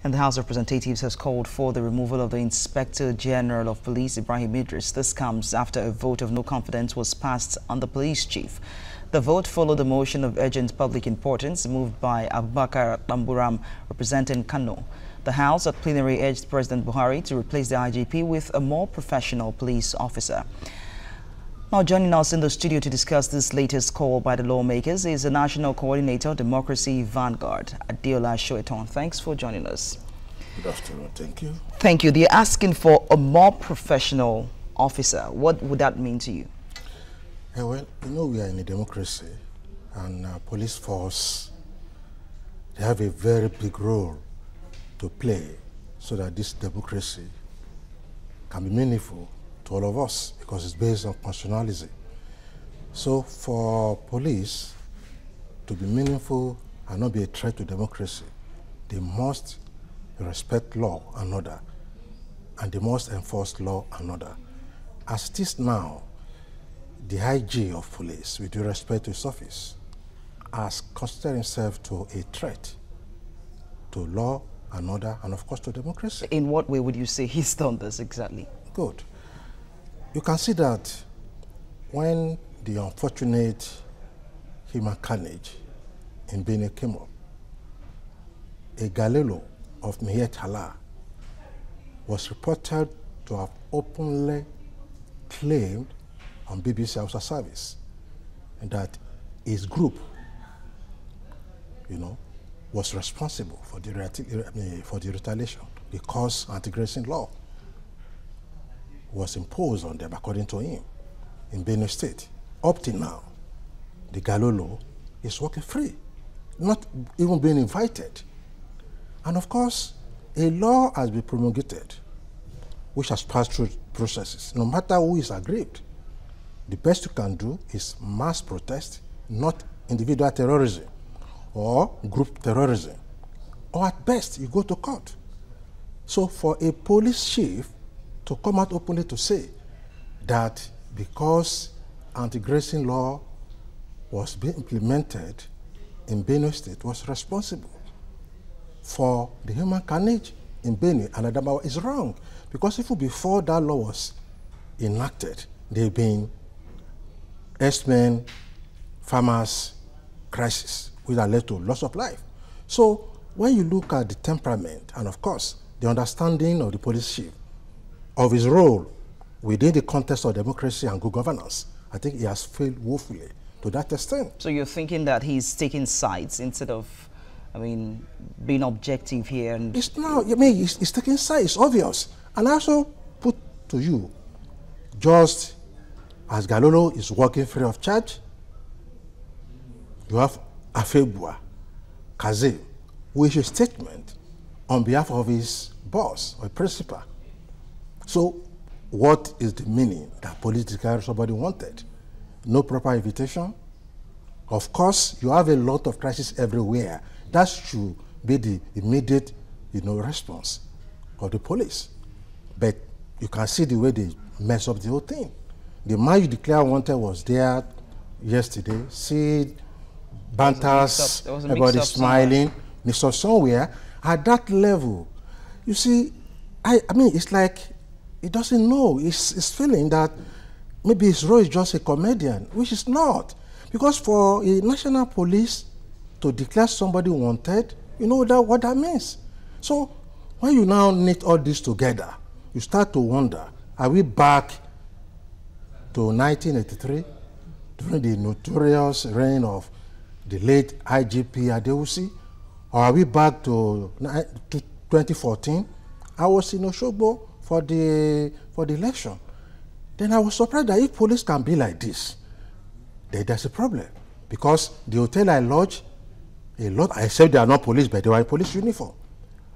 And the House of Representatives has called for the removal of the Inspector General of Police, Ibrahim Idris. This comes after a vote of no confidence was passed on the police chief. The vote followed a motion of urgent public importance moved by Abubakar Tamburam, representing Kano. The House at plenary urged President Buhari to replace the IGP with a more professional police officer. Now joining us in the studio to discuss this latest call by the lawmakers is the National Coordinator, Democracy Vanguard, Adeola Soetan. Thanks for joining us. Good afternoon. Thank you. Thank you. They're asking for a more professional officer. What would that mean to you? Well, you know, we are in a democracy, and police force, they have a very big role to play so that this democracy can be meaningful to all of us, because it's based on constitutionalism. So for police to be meaningful and not be a threat to democracy, they must respect law and order, and they must enforce law and order. As it is now, the IG of police, with due respect to his office, has considered himself to a threat to law and order, and of course to democracy. In what way would you say he's done this exactly? Good. You can see that when the unfortunate human carnage in Benin came up, a Galelo of Mietala was reported to have openly claimed on BBC Hausa Service that his group, was responsible for the retaliation because anti-grazing law was imposed on them, according to him, in Benin State. Up till now, the Galolo is working free, not even being invited. And of course, a law has been promulgated, which has passed through processes. No matter who is aggrieved, the best you can do is mass protest, not individual terrorism or group terrorism. Or at best, you go to court. So for a police chief to come out openly to say that because anti-grazing law was being implemented in Benue State, was responsible for the human carnage in Benue and Adamawa is wrong. Because if before that law was enacted, there have been herdsmen, farmers, crisis, which have led to loss of life. So when you look at the temperament and of course the understanding of the police chief of his role within the context of democracy and good governance, I think he has failed woefully to that extent. So you're thinking that he's taking sides instead of, being objective here? And it's now, he's taking sides, it's obvious. And I also put to you, just as Galolo is working free of charge, you have Afebua Kaze, who issued a statement on behalf of his boss or principal. So what is the meaning that politically somebody wanted? No proper invitation? Of course, you have a lot of crises everywhere. That should be the immediate, response of the police. But you can see the way they mess up the whole thing. The man you declare wanted was there yesterday. See banters, everybody smiling, mix up somewhere. At that level, you see, it's like he doesn't know. He's feeling that maybe his role is just a comedian, which is not. Because for a national police to declare somebody wanted, you know what that means. So when you now knit all this together, you start to wonder, are we back to 1983, during the notorious reign of the late IGP Adeola, or are we back to 2014? I was in Osogbo for the election. Then I was surprised that if police can be like this, then there's a problem. Because the hotel I lodged, I said they are not police, but they were in police uniform.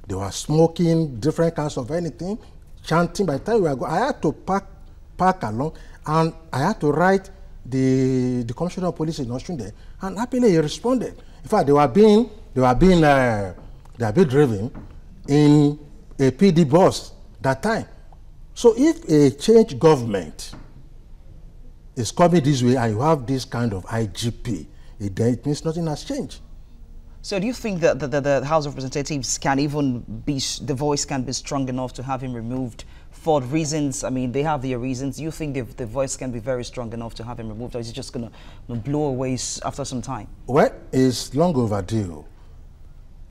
They were smoking different kinds of anything, chanting. By the time we were going, I had to park along, and I had to write the commissioner of police in Osun there, and happily he responded. In fact, they were being driven in a PD bus that time. So if a change government is coming this way and you have this kind of IGP, it means nothing has changed. So do you think that the House of Representatives can even be, the voice can be strong enough to have him removed for reasons? I mean, they have their reasons. Do you think the voice can be very strong enough to have him removed, or is it just going to blow away after some time? Well, it's long overdue.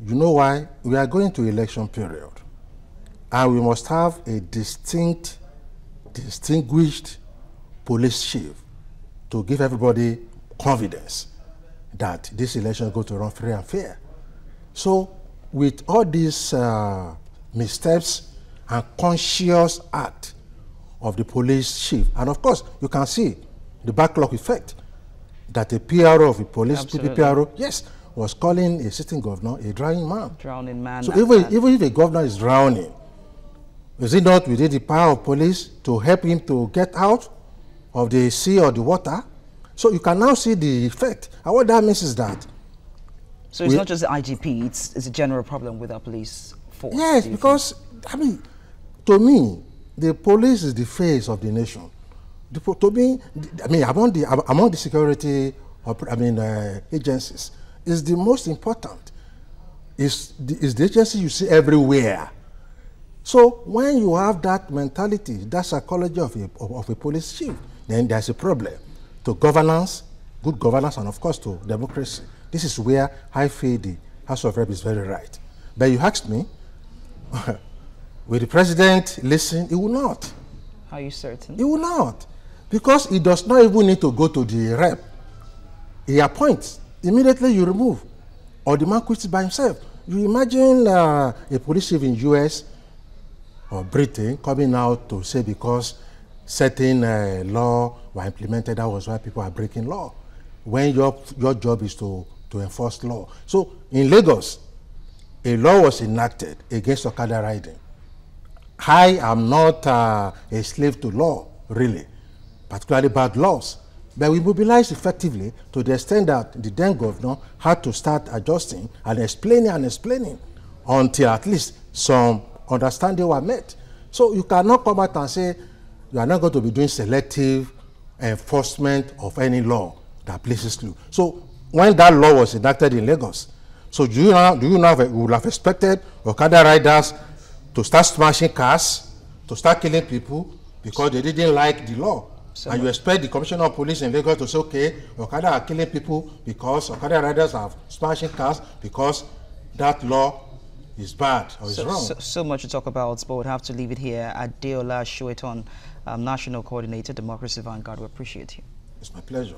You know why? We are going to election period, and we must have a distinguished police chief to give everybody confidence that this election is going to run free and fair. So with all these missteps and conscious act of the police chief, and of course you can see the backlog effect that a PRO of the police, PP PRO, yes, was calling a sitting governor a drowning man. Drowning man. So even if a governor is drowning, is it not within the power of police to help him to get out of the sea or the water? So you can now see the effect. And what that means is that... So it's not just the IGP, it's a general problem with our police force? Yes, because, I mean, to me, the police is the face of the nation. To me, I mean, among the security agencies, is the most important. Is the agency you see everywhere. So when you have that mentality, that psychology of a police chief, then there's a problem to governance, good governance, and of course to democracy. This is where I feel the House of Reps is very right. But you asked me, will the president listen? He will not. Are you certain? He will not. Because he does not even need to go to the rep. He appoints. Immediately you remove. Or the man quits by himself. You imagine a police chief in US or Britain coming out to say because certain law were implemented, that was why people are breaking law. When your job is to enforce law. So in Lagos, a law was enacted against Okada riding. I am not a slave to law, really, particularly bad laws. But we mobilized effectively to the extent that the then governor had to start adjusting and explaining until at least some understanding were met. So you cannot come out and say you are not going to be doing selective enforcement of any law that places you. So when that law was enacted in Lagos, so do you now would have expected Okada riders to start smashing cars, to start killing people because they didn't like the law? So and you expect the commissioner of police in Lagos to say, okay, Okada are killing people because Okada riders are smashing cars because that law is bad or is wrong. So much to talk about, but we'll have to leave it here. Adeola Soetan, National Coordinator, Democracy Vanguard, we appreciate you. It's my pleasure.